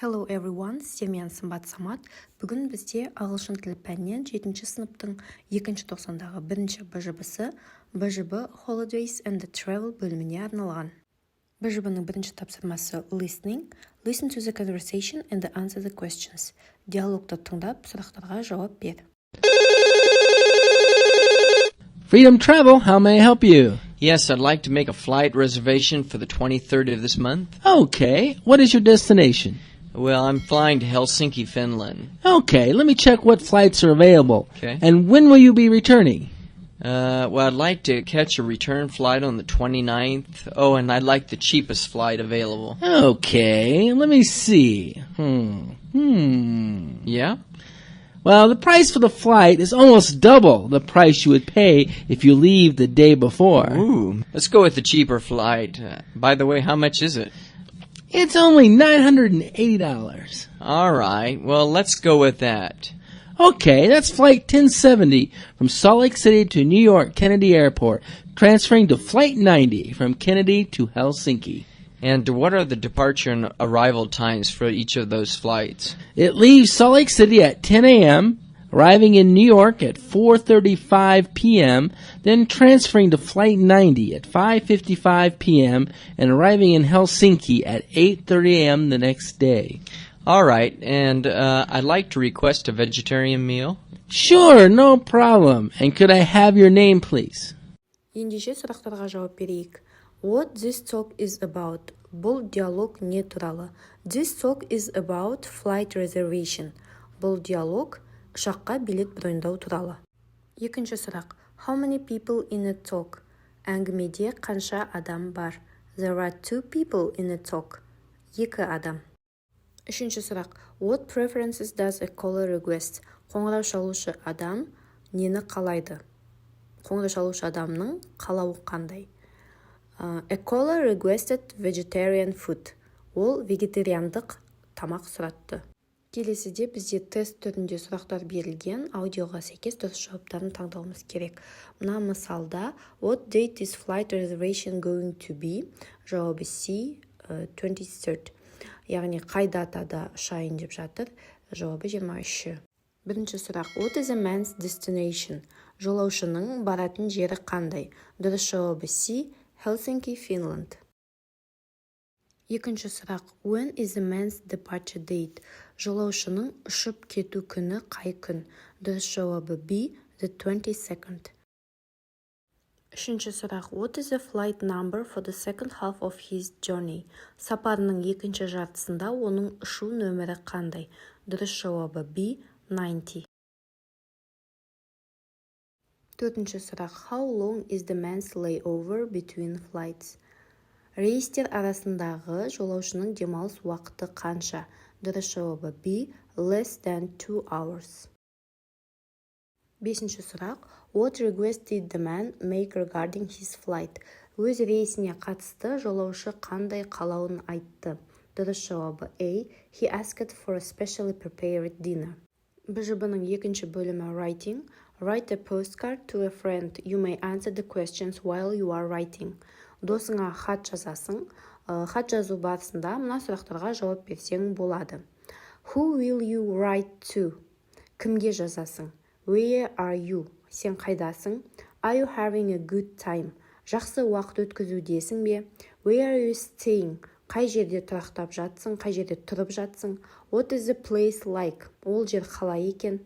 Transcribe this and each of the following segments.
Hello everyone, сіздермен сымбат самат. Бүгін бізде ағылшын тілі пәнінен 7-ші сыныптың 2-ші тоқсандағы бірінші БЖБ-сі БЖБ Holidays and the Travel бөліміне арналған. БЖБ-ның бірінші тапсырмасы listening. Listen to the conversation and answer the questions. Диалогты тыңдап, сұрақтарға жауап бер. Freedom Travel, how may I help you? Yes, I'd like to make a flight reservation for the 23rd of this month. Okay, what is your destination? Well, I'm flying to Helsinki, Finland. Okay, let me check what flights are available. Okay. And when will you be returning? Well, I'd like to catch a return flight on the 29th. Oh, and I'd like the cheapest flight available. Okay, let me see. Yeah? Well, the price for the flight is almost double the price you would pay if you leave the day before. Ooh, let's go with the cheaper flight. By the way, how much is it? It's only $980. All right, well, let's go with that. Okay, that's flight 1070 from Salt Lake City to New York Kennedy Airport, transferring to flight 90 from Kennedy to Helsinki. And what are the departure and arrival times for each of those flights? It leaves Salt Lake City at 10 a.m., arriving in New York at 4:35 p.m., then transferring to Flight 90 at 5:55 p.m., and arriving in Helsinki at 8:30 a.m. the next day. All right, and I'd like to request a vegetarian meal. Sure, no problem. And could I have your name, please? Ендеше сұрақтарға жауап берейік. What this talk is about? Бұл диалог не туралы? This talk is about flight reservation. Бұл диалог ұшаққа билет броньдау туралы. Екінші сұрақ. How many people in a talk? Әңгімеде қанша адам бар? There are 2 people in a talk. 2 адам. Үшінші сұрақ. What preferences does a caller request? Қоңырау шалушы адам нені қалайды? Қоңырау шалушы адамның қалауы қандай? A caller requested vegetarian food. Ол вегетариандық тамақ сұратты. Келесіде бізде тест түрінде сұрақтар берілген, аудиоға сәйкес дұрыс жауаптарын таңдауымыз керек. Мына мысалда What date is flight reservation going to be? Жауабы C, 23rd. Яғни қай датада ұшайын деп жатыр? Жауабы 23. Бірінші сұрақ. What is a man's destination? Жолаушының баратын жері қандай? Дұрыс жауабы C, Helsinki, Finland. Екінші сұрақ. When is the man's departure date? Жолаушының ұшып кету күні қай күн? Дұрыс жауабы B, the 22nd. Үшінші сұрақ. What is the flight number for the second half of his journey? Сапарының екінші жартысында оның ұшу нөмірі қандай? Дұрыс жауабы B, 90. Төртінші сұрақ. How long is the man's layover between flights? Рейстер арасындағы жолаушының демалыс уақыты қанша? Дұрыс жауабы B, less than 2 hours. Бесінші сұрақ. What request did the man make regarding his flight? Өз рейсіне қатысты жолаушы қандай қалауын айтты? Дұрыс жауабы A, he asked for a specially prepared dinner. БЖБ-ның екінші бөлімі writing. Write a postcard to a friend. You may answer the questions while you are writing. Досыңа хат жазасың. Хат жазу барысында мына сұрақтарға жауап берсең болады. Who will you write to? Кімге жазасың? Where are you? Сен қайдасың? Are you having a good time? Жақсы уақыт өткізудесің бе? Where are you staying? Қай жерде тұрақтап жатсың? Қай жерде тұрып жатсың? What is the place like? Ол жер қалай екен?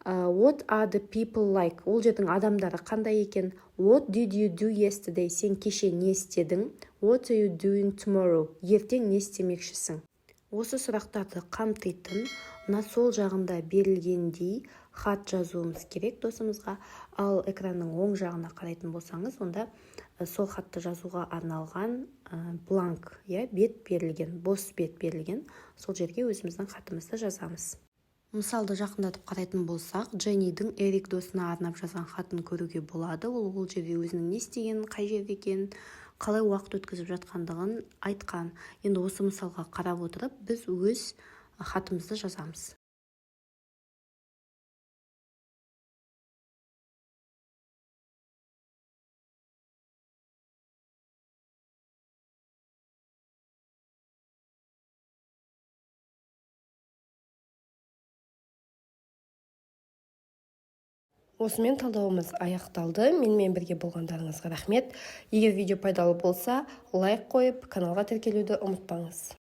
What are the people like? Ол жердің адамдары қандай екен? What did you do yesterday? Сен кеше не істедің? What are you doing tomorrow? Ертең не істемекшісің? Осы сұрақтарды қамтитын, мына сол жағында берілгендей хат жазуымыз керек досымызға. Ал экранның оң жағына қарайтын болсаңыз, онда сол хатты жазуға арналған бланк, бет берілген, бос бет берілген. Сол жерге өзіміздің хатымызды жазамыз. Мысалды жақындатып қарайтын болсақ, Дженнидің Эрик досына арнап жазған хатын көруге болады. Ол жерде өзінің не істеген, қай жерде екен, қалай уақыт өткізіп жатқандығын айтқан. Енді осы мысалға қарап отырып, біз өз хатымызды жазамыз. Осымен талдауымыз аяқталды. Менімен бірге болғандарыңызға рахмет. Егер видео пайдалы болса, лайк қойып, каналға тіркелуді ұмытпаңыз.